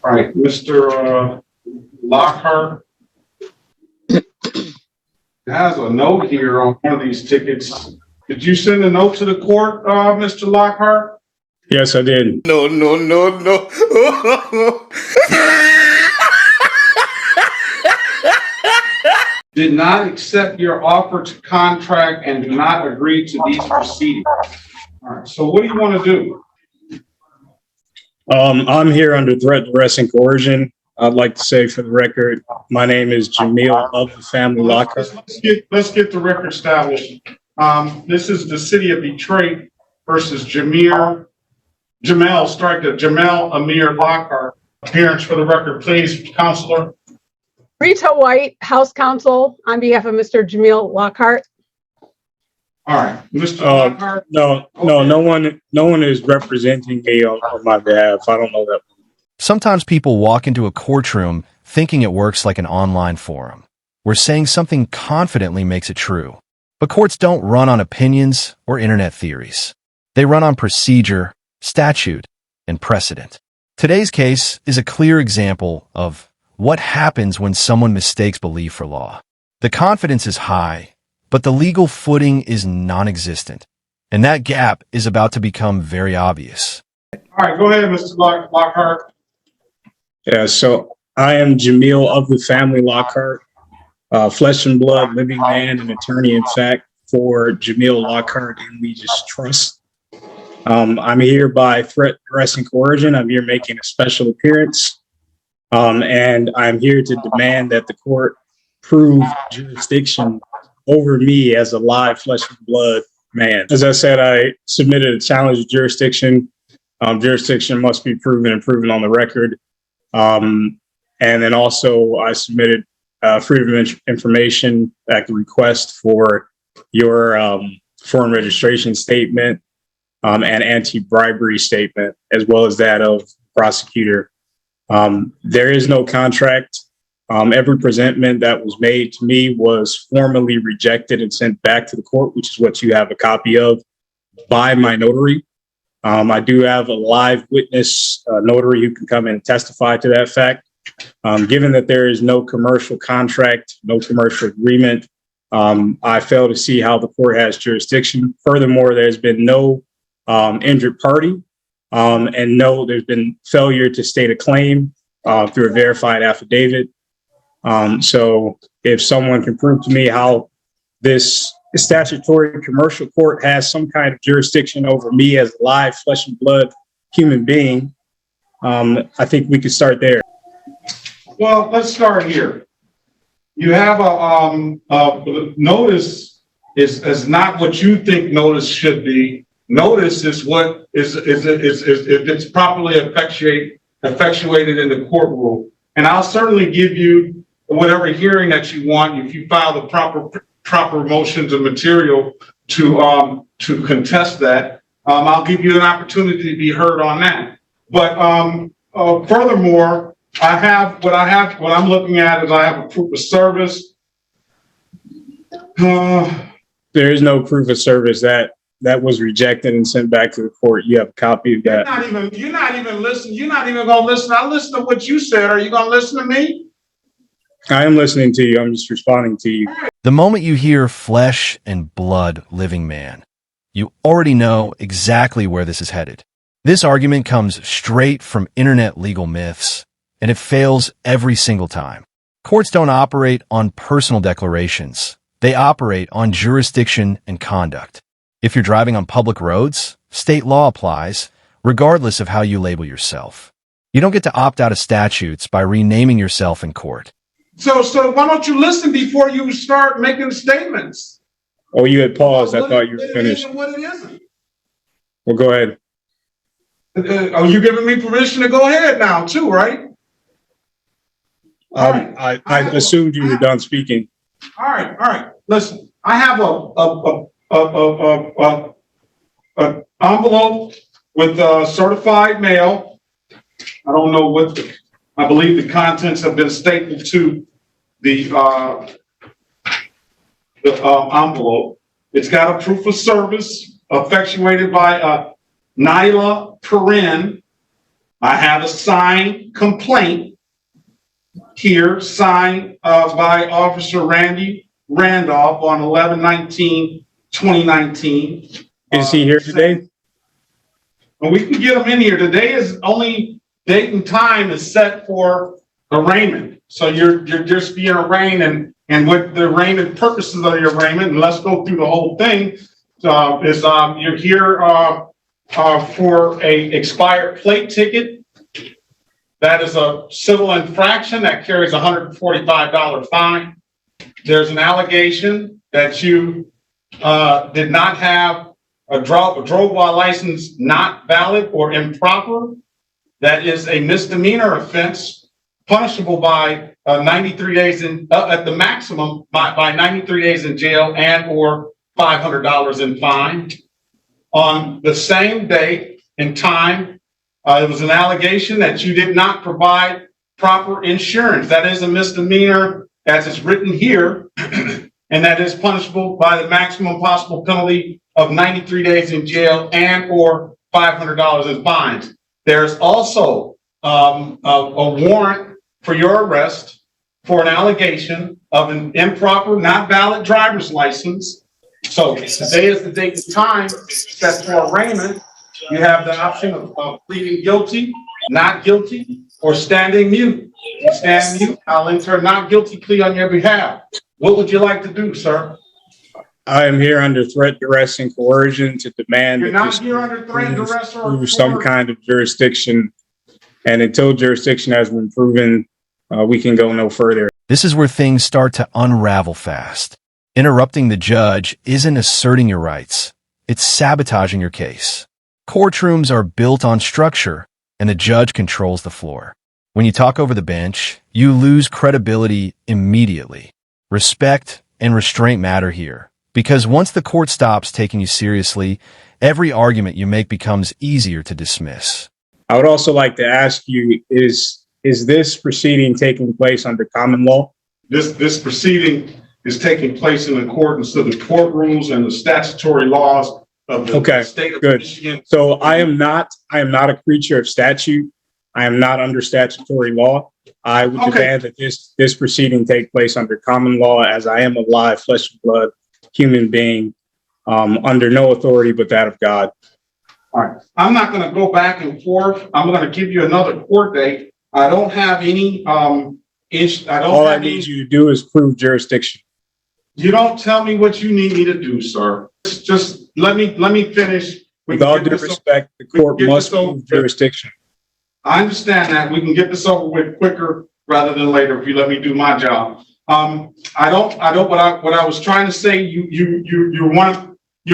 All right, Mr. Lockhart has a note here on one of these tickets. Did you send a note to the court, Mr. Lockhart? Yes, I did. No. Did not accept your offer to contract and do not agree to these proceedings. All right, so what do you want to do? I'm here under threat, duress, and coercion. I'd like to say for the record, my name is Jamil of the family Lockhart. Let's get the record established. This is the city of Detroit versus Jamel Amir Lockhart. Appearance for the record, please, Counselor. Rita White, House Counsel, on behalf of Mr. Jamil Lockhart. All right, Mr. Lockhart. No one is representing me on my behalf. I don't know that. Sometimes people walk into a courtroom thinking it works like an online forum, where saying something confidently makes it true. But courts don't run on opinions or internet theories. They run on procedure, statute, and precedent. Today's case is a clear example of what happens when someone mistakes belief for law. The confidence is high, but the legal footing is non-existent, and that gap is about to become very obvious. All right, go ahead, Mr. Lockhart. Yeah, so I am Jamil of the family Lockhart, flesh and blood, living man, and attorney in fact for Jamil Lockhart and Legis Trust. I'm here by threat, duress, and coercion. I'm here making a special appearance, and I'm here to demand that the court prove jurisdiction over me as a live flesh and blood man. As I said, I submitted a challenge to jurisdiction. Jurisdiction must be proven and proven on the record. And then also I submitted Freedom of Information Act request for your foreign registration statement and anti-bribery statement, as well as that of prosecutor. There is no contract. Every presentment that was made to me was formally rejected and sent back to the court, which is what you have a copy of, by my notary. I do have a live witness notary who can come in and testify to that fact. Given that there is no commercial contract, no commercial agreement, I fail to see how the court has jurisdiction. Furthermore, there's been no injured party, and there's been failure to state a claim through a verified affidavit. So if someone can prove to me how this statutory commercial court has some kind of jurisdiction over me as a live flesh and blood human being, I think we could start there. Well, let's start here. You have a notice is not what you think notice should be. Notice is what is if it's properly effectuated in the courtroom. And I'll certainly give you whatever hearing that you want if you file the proper motions and material to contest that. I'll give you an opportunity to be heard on that. But furthermore, what I'm looking at is I have a proof of service. There is no proof of service that was rejected and sent back to the court. You have a copy of that. You're not even listening. You're not even going to listen. I listened to what you said. Are you going to listen to me? I am listening to you. I'm just responding to you. The moment you hear flesh and blood living man, you already know exactly where this is headed. This argument comes straight from internet legal myths, and it fails every single time. Courts don't operate on personal declarations. They operate on jurisdiction and conduct. If you're driving on public roads, state law applies, regardless of how you label yourself. You don't get to opt out of statutes by renaming yourself in court. So why don't you listen before you start making statements? Oh, you had paused. I thought you were finished. What it isn't. Well, go ahead. Are you giving me permission to go ahead now, too, right? I assumed you were done speaking. All right. Listen, I have a envelope with certified mail. I don't know what I believe the contents have been stapled to the envelope. It's got a proof of service effectuated by Nyla Perrin, I have a signed complaint here, signed by Officer Randy Randolph on 11/19/2019. Is he here today? Well, we can get him in here. Today is only date and time is set for arraignment. So you're just being arraigned, and what the arraignment purposes of your arraignment, and let's go through the whole thing, is you're here for a expired plate ticket. That is a civil infraction that carries a $145 fine. There's an allegation that you did not have a drove while license not valid or improper. That is a misdemeanor offense, punishable by 93 days at the maximum by 93 days in jail and or $500 in fine. On the same day and time, it was an allegation that you did not provide proper insurance. That is a misdemeanor, as it's written here, and that is punishable by the maximum possible penalty of 93 days in jail and or $500 in fines. There's also a warrant for your arrest for an allegation of an improper, not valid driver's license. So today is the date and time set for arraignment. You have the option of pleading guilty, not guilty, or standing mute. If you stand mute, I'll enter a not guilty plea on your behalf. What would you like to do, sir? I am here under threat, duress, and coercion to demand You're that not this here under threat, duress, or prove some kind of jurisdiction. And until jurisdiction has been proven, we can go no further. This is where things start to unravel fast. Interrupting the judge isn't asserting your rights. It's sabotaging your case. Courtrooms are built on structure, and the judge controls the floor. When you talk over the bench, you lose credibility immediately. Respect and restraint matter here, because once the court stops taking you seriously, every argument you make becomes easier to dismiss. I would also like to ask you, is this proceeding taking place under common law? This proceeding is taking place in accordance to the court rules and the statutory laws of the state of Michigan. So I am not a creature of statute. I am not under statutory law. I would demand that this proceeding take place under common law, as I am a live flesh and blood human being, under no authority but that of God. All right. I'm not going to go back and forth. I'm going to give you another court date. I don't have any issue. All I need you to do is prove jurisdiction. You don't tell me what you need me to do, sir. Just let me finish. With all due respect, the court must prove jurisdiction. I understand that. We can get this over with quicker rather than later if you let me do my job. What I was trying to say, you're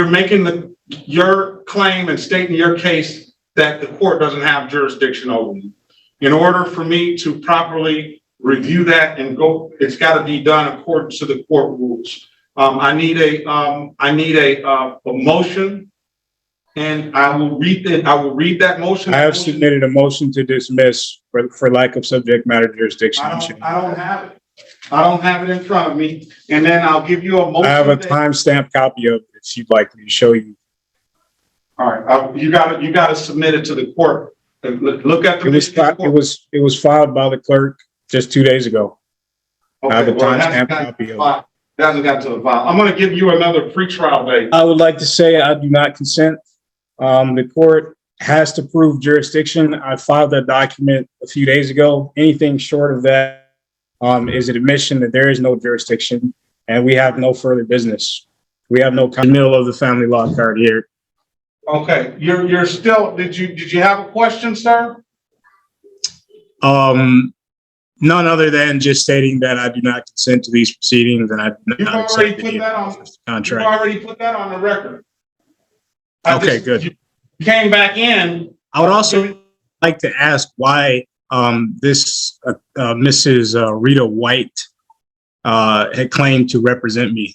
making your claim and stating your case that the court doesn't have jurisdiction over you. In order for me to properly review that and go, it's got to be done according to the court rules. I need a motion, and I will read it. I will read that motion. I have submitted a motion to dismiss for lack of subject matter jurisdiction. I don't have it. I don't have it in front of me. And then I'll give you a motion. I have a timestamped copy of it if you'd like me to show you. All right, you got to submit it to the court. Look at the. It was filed by the clerk just 2 days ago. Okay, I have a timestamped copy of it. It hasn't got to the file. I'm going to give you another pretrial date. I would like to say I do not consent. The court has to prove jurisdiction. I filed that document a few days ago. Anything short of that is an admission that there is no jurisdiction and we have no further business. We have no middle of the family law card here. Okay, you're still. Did you have a question, sir? None other than just stating that I do not consent to these proceedings and I do not accept the contract. You've already put that on the record. Good. You came back in. I would also like to ask why this Mrs. Rita White had claimed to represent me.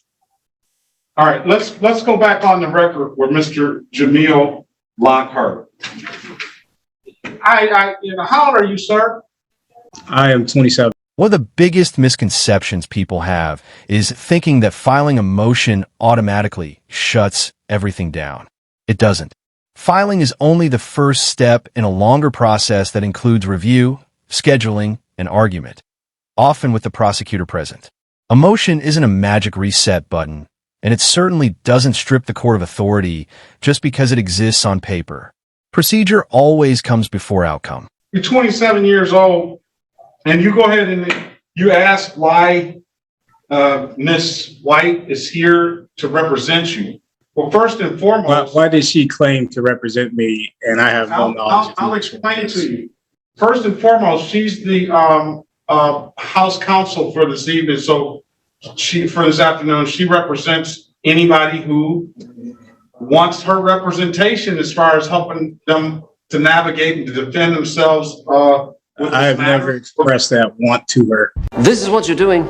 All right, let's go back on the record with Mr. Jamil Lockhart. How old are you, sir? I am 27. One of the biggest misconceptions people have is thinking that filing a motion automatically shuts everything down. It doesn't. Filing is only the first step in a longer process that includes review, scheduling, and argument, often with the prosecutor present. A motion isn't a magic reset button, and it certainly doesn't strip the court of authority just because it exists on paper. Procedure always comes before outcome. You're 27 years old, and you go ahead and you ask why Miss White is here to represent you. Well, first and foremost, Why did she claim to represent me and I have no knowledge? I'll explain to you. First and foremost, she's the House counsel for this evening. So for this afternoon, she represents anybody who wants her representation as far as helping them to navigate and to defend themselves. I have never expressed that want to her. This is what you're doing.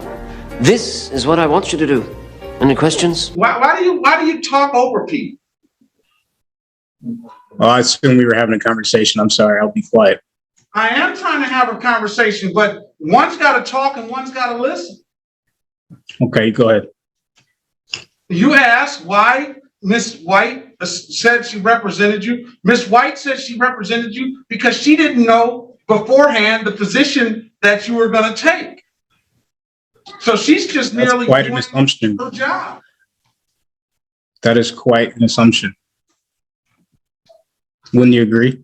This is what I want you to do. Any questions? Why do you talk over people? Well, I assume we were having a conversation. I'm sorry. I'll be quiet. I am trying to have a conversation, but one's got to talk and one's got to listen. Okay, go ahead. You asked why Miss White said she represented you. Miss White said she represented you because she didn't know beforehand the position that you were going to take. So she's just merely quite an doing assumption. her job. That is quite an assumption. Wouldn't you agree?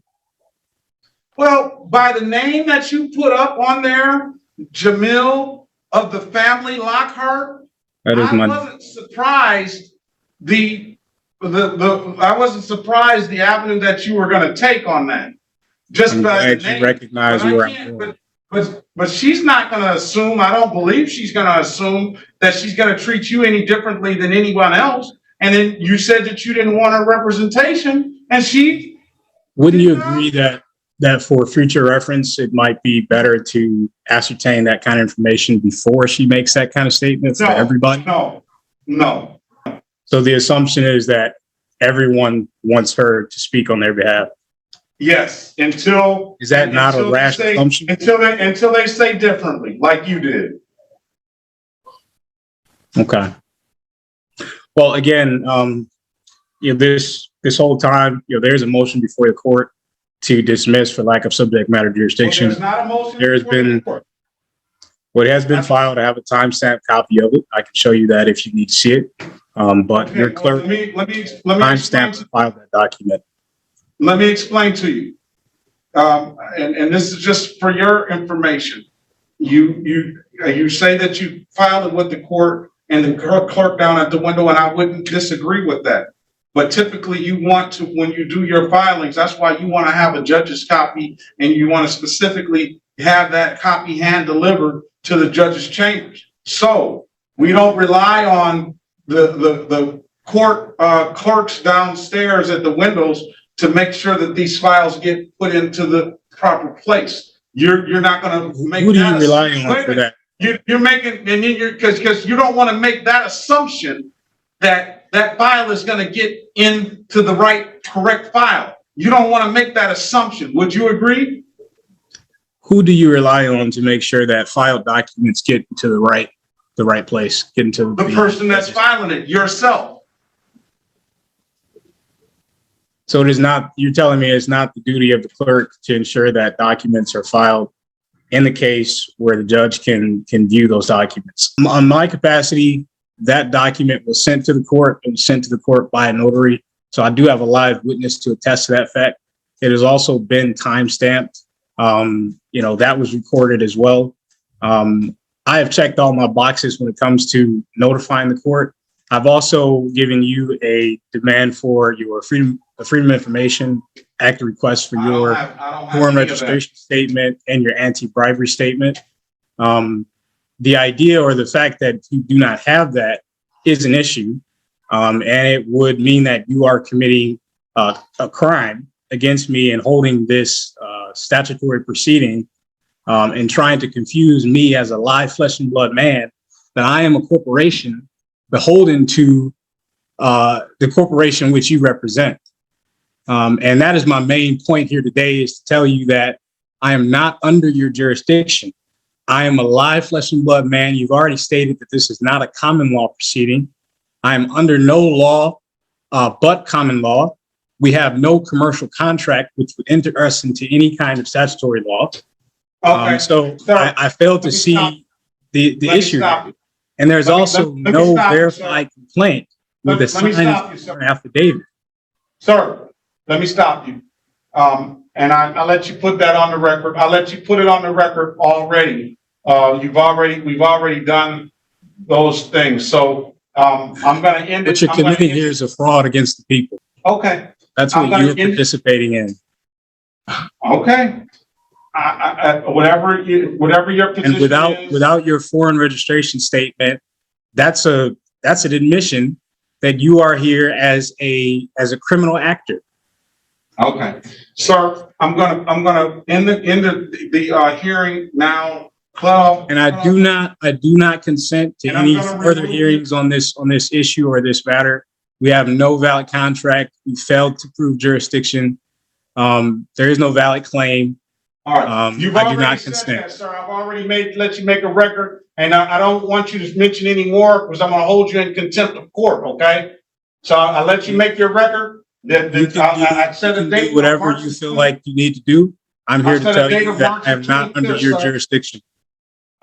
Well, by the name that you put up on there, Jamil of the family Lockhart, That is I wasn't surprised I wasn't surprised the avenue that you were going to take on that. Just I'm by glad the you name. recognize But I where can't- I'm going. But she's not going to assume. I don't believe she's going to assume that she's going to treat you any differently than anyone else. And then you said that you didn't want her representation, and she. Wouldn't you agree that for future reference, it might be better to ascertain that kind of information before she makes that kind of statement for everybody? No. So the assumption is that everyone wants her to speak on their behalf. Yes, until. Is that not a rash assumption? Until they say differently, like you did. Okay. Well, again, this whole time, there's a motion before the court to dismiss for lack of subject matter jurisdiction. Well, there's not a motion. There has been, what has been filed. I have a timestamp copy of it. I can show you that if you need to see it. But Okay, your well, clerk let me timestamp and filed that document. Let me explain to you. And this is just for your information. You say that you filed it with the court and the clerk down at the window, and I wouldn't disagree with that. But typically you want to, when you do your filings, that's why you want to have a judge's copy, and you want to specifically have that copy hand delivered to the judge's chambers. So we don't rely on the court clerks downstairs at the windows to make sure that these files get put into the proper place. You're not going to make. Who do you rely on for that? You're making, and because you don't want to make that assumption that that file is going to get into the correct file. You don't want to make that assumption. Would you agree? Who do you rely on to make sure that filed documents get to the right place, get into the person that's filing it, yourself. So it is not, you're telling me it's not the duty of the clerk to ensure that documents are filed in the case where the judge can view those documents. On my capacity, that document was sent to the court. It was sent to the court by a notary. So I do have a live witness to attest to that fact. It has also been time-stamped. That was recorded as well. I have checked all my boxes when it comes to notifying the court. I've also given you a demand for your Freedom of Information Act request for your foreign registration statement and your anti-bribery statement. The idea or the fact that you do not have that is an issue, and it would mean that you are committing a crime against me and holding this statutory proceeding and trying to confuse me as a live flesh and blood man that I am a corporation beholden to the corporation which you represent. And that is my main point here today, is to tell you that I am not under your jurisdiction. I am a live flesh and blood man. You've already stated that this is not a common law proceeding. I am under no law but common law. We have no commercial contract which would enter us into any kind of statutory law. Okay. So Sir, I failed to let me stop. see the Let me issue. stop you. And there's Let me- also let me no stop you, verified complaint with a Let me stop you, signed sir. affidavit. Sir, let me stop you. And I'll let you put that on the record. I'll let you put it on the record already. We've already done those things. So, I'm gonna end it. What you're I'm gonna committing end here it. is a fraud against the people. Okay, That's I'm what gonna you're end it. participating in. okay. Whatever your position And is. without your foreign registration statement, that's an admission that you are here as a criminal actor. Okay, sir, I'm gonna end the hearing now. And I do not consent to And I'm any gonna further remove hearings on this issue or this matter. We have no valid contract. We failed to prove jurisdiction. There is no valid claim. All right, you've I do already not said consent. that, sir. I've already let you make a record, and I don't want you to mention any more because I'm gonna hold you in contempt of court, okay? So I'll let you make your record. I set a You can date. do whatever you feel like you need to do. I'm here to set a tell date you of that March I am not under 25th, your sir. jurisdiction.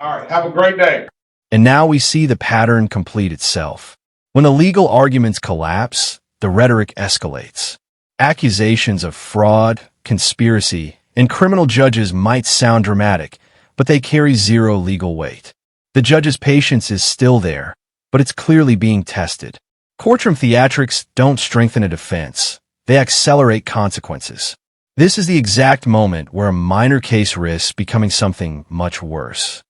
All right, have a great day. And now we see the pattern complete itself. When the legal arguments collapse, the rhetoric escalates. Accusations of fraud, conspiracy, and criminal judges might sound dramatic, but they carry zero legal weight. The judge's patience is still there, but it's clearly being tested. Courtroom theatrics don't strengthen a defense. They accelerate consequences. This is the exact moment where a minor case risks becoming something much worse.